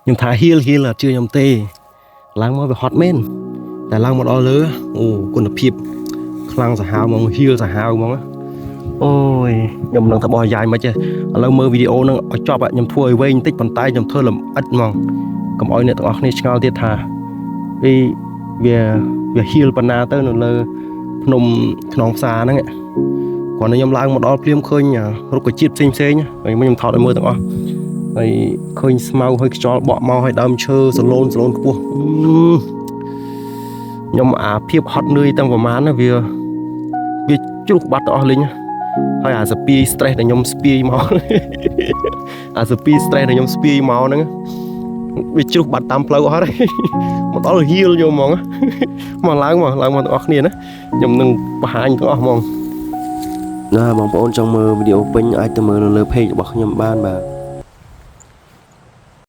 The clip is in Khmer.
ខ្ញុំថាហ៊ីលអត់ជឿខ្ញុំទេឡើងមកវាហត់មែនតែឡើងមកដល់លើអូគុណភាពខ្លាំងសាហាវហ្មងហ៊ីលសាហាវហ្មងអូយខ្ញុំនឹងថាបោះយាយមិនទេឥឡូវមើលវីដេអូហ្នឹងឲ្យចប់ខ្ញុំធ្វើឲ្យវែងបន្តិចប៉ុន្តែខ្ញុំធ្វើលម្អិតហ្មងកុំឲ្យអ្នកទាំងអស់គ្នាឆ្ងល់ទៀតថាវាហ៊ីលប៉ុណ្ណាទៅនៅលើភ្នំខ្នងផ្សារហ្នឹងគ្រាន់តែខ្ញុំឡើងមកដល់ភ្លាមឃើញរុក្ខជាតិផ្សេងហើយខ្ញុំថតឲ្យមើលទាំងអស់ហើយឃើញស្មៅហើយខ្យល់បក់មកហើយដើមឈើសឡូនខ្ពស់ខ្ញុំអាភាពហត់នឿយតាំងប្រហែលណាវាជ្រុះបាត់ទៅអស់លេងហើយអាស្ពាយ stress ដែលខ្ញុំស្ពាយមកអាស្ពាយ stress ដែលខ្ញុំស្ពាយមកហ្នឹងវាជ្រុះបាត់តាមផ្លូវអស់ហើយមកដល់ហ៊ីលយកហ្មងមកឡើងមកទាំងអស់គ្នាណាខ្ញុំនឹងបង្ហាញទាំងអស់ហ្មងណាបងប្អូនចង់មើលវីដេអូពេញអាចទៅមើលនៅលើ page របស់ខ្ញុំបានបាទ